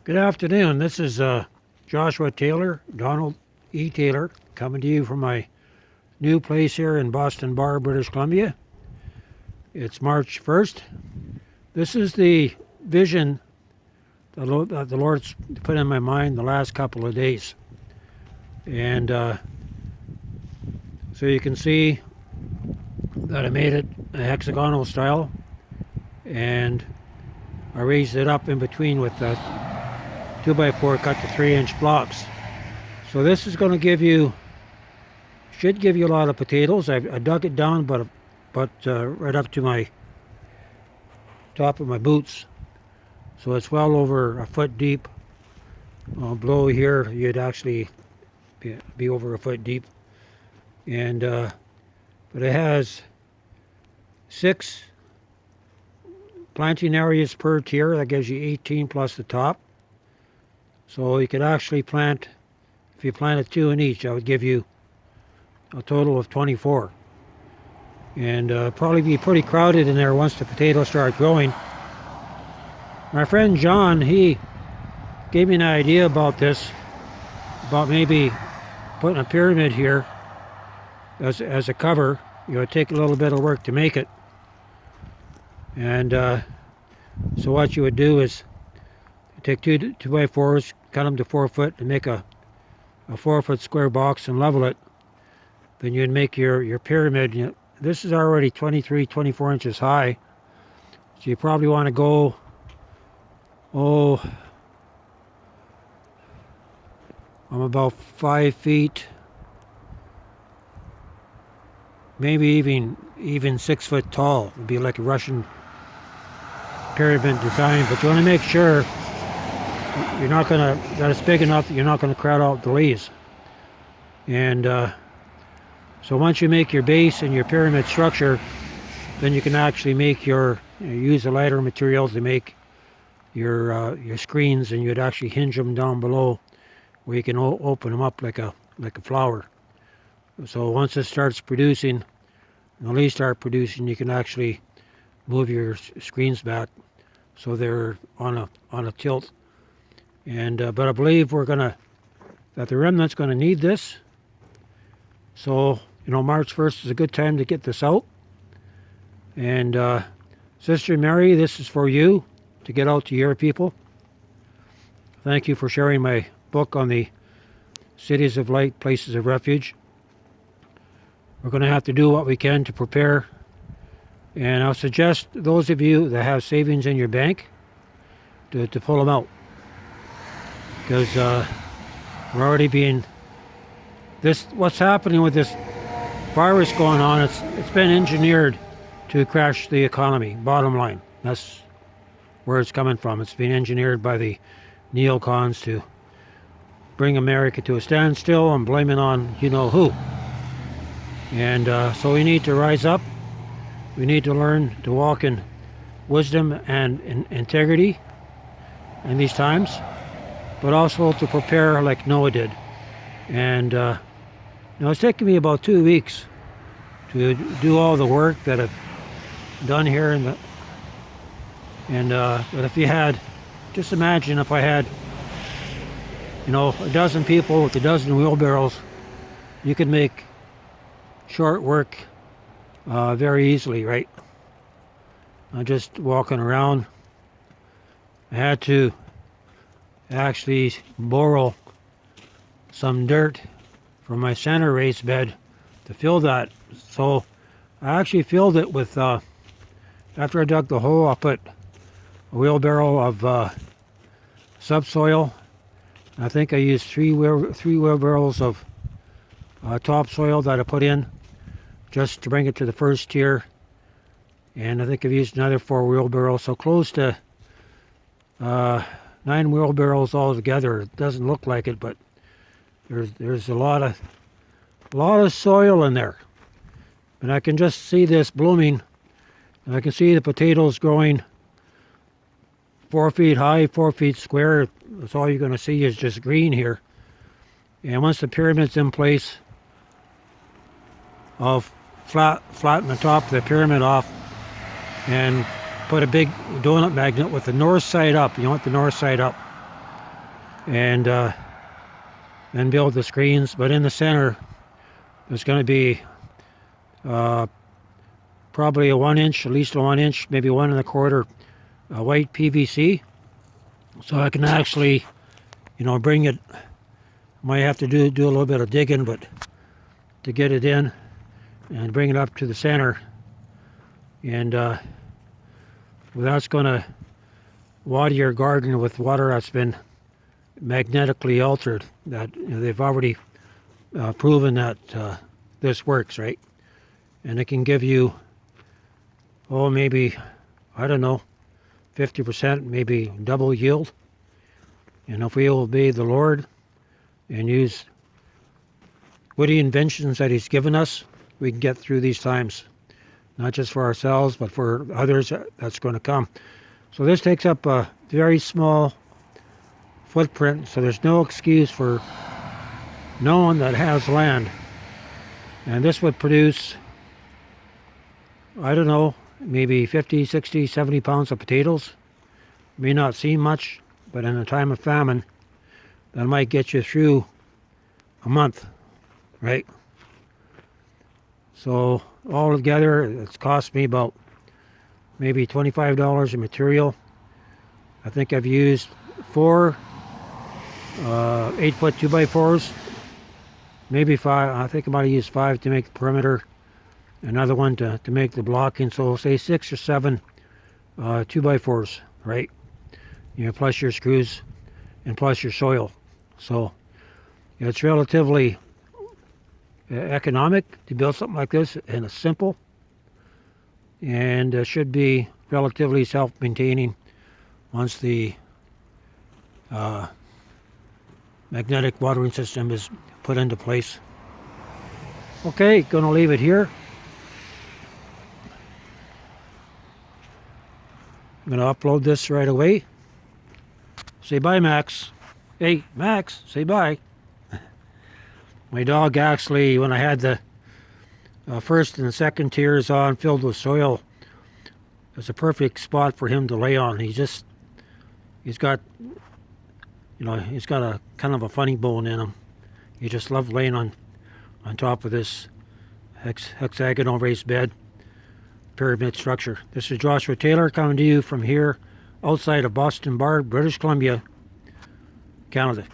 Good afternoon. This is Joshua Taylor, Donald E. Taylor, coming to you from my new place here in Boston Bar, British Columbia. It's March 1st. This is the vision that the Lord's put in my mind the last couple of days. And so you can see that I made it a hexagonal style, and I raised it up in between with 2x4 cut to 3-inch blocks. So this is going to should give you a lot of potatoes. I dug it down, but right up to my top of my boots. So it's well over a foot deep. Below here, you'd actually be over a foot deep. And but it has 6 planting areas per tier. That gives you 18 plus the top. So you could actually plant, if you planted 2 in each, that would give you a total of 24. And probably be pretty crowded in there once the potatoes start growing. My friend John, he gave me an idea about this, about maybe putting a pyramid here as a cover. You would take a little bit of work to make it. And so what you would do is take 2x4s, cut them to 4 foot, and make a 4 foot square box and level it. Then you'd make your pyramid. This is already 24 inches high. So you probably want to go, I'm about 5 feet, maybe even 6 foot tall. It'd be like a Russian pyramid design, but you want to make sure that it's big enough that you're not going to crowd out the leaves. And so once you make your base and your pyramid structure, then you can actually make use a lighter material to make your screens, and you'd actually hinge them down below where you can open them up like a flower. So once it starts producing, the leaves start producing, you can actually move your screens back so they're on a tilt. And but I believe that the remnant's going to need this. So March 1st is a good time to get this out. And Sister Mary, this is for you to get out to your people. Thank you for sharing my book on the cities of light, places of refuge. We're going to have to do what we can to prepare. And I'll suggest those of you that have savings in your bank to pull them out. Because we're already what's happening with this virus going on, it's been engineered to crash the economy, bottom line. That's where it's coming from. It's been engineered by the neocons to bring America to a standstill and blame it on who. And so we need to rise up. We need to learn to walk in wisdom and in integrity in these times, but also to prepare like Noah did. And it's taken me about 2 weeks to do all the work that I've done here but if you had, just imagine if I had a dozen people with a dozen wheelbarrows, you could make short work very easily, right? Just walking around. I had to actually borrow some dirt from my center raised bed to fill that. So I actually filled it with, after I dug the hole, I put a wheelbarrow of subsoil. I think I used three wheelbarrows of topsoil that I put in just to bring it to the first tier. And I think I've used another 4 wheelbarrows, so close to 9 wheelbarrows altogether. It doesn't look like it, but there's a lot of soil in there. And I can just see this blooming. And I can see the potatoes growing 4 feet high, 4 feet square. That's all you're going to see is just green here. And once the pyramid's in place, I'll flatten the top of the pyramid off and put a big donut magnet with the north side up. You want the north side up. and then build the screens. But in the center, there's going to be probably a 1 inch, at least a 1 inch, maybe 1 1/4 white PVC. So I can actually, bring it. Might have to do a little bit of digging, but to get it in and bring it up to the center, and that's going to water your garden with water that's been magnetically altered. That they've already proven that this works, right? And it can give you, maybe, I don't know, 50%, maybe double yield. And if we obey the Lord and use witty inventions that He's given us, we can get through these times, not just for ourselves, but for others that's going to come. So this takes up a very small footprint, so there's no excuse for no one that has land. And this would produce, I don't know, maybe 50, 60, 70 pounds of potatoes. May not seem much, but in a time of famine, that might get you through a month, right? So all together, it's cost me about maybe $25 in material. I think I've used 4 8-foot 2x4s, maybe 5. I think I might have used 5 to make the perimeter, another one to make the blocking. So say 6 or 7 2x4s, right? Plus your screws and plus your soil. So it's relatively economic to build something like this, and it's simple, and it should be relatively self-maintaining once the magnetic watering system is put into place. Okay, gonna leave it here. I'm gonna upload this right away. Say bye, Max. Hey, Max, say bye. My dog actually, when I had the first and second tiers on filled with soil, it was a perfect spot for him to lay on. He's got a kind of a funny bone in him. He just loved laying on top of this hexagonal raised bed pyramid structure. This is Joshua Taylor coming to you from here outside of Boston Bar, British Columbia, Canada.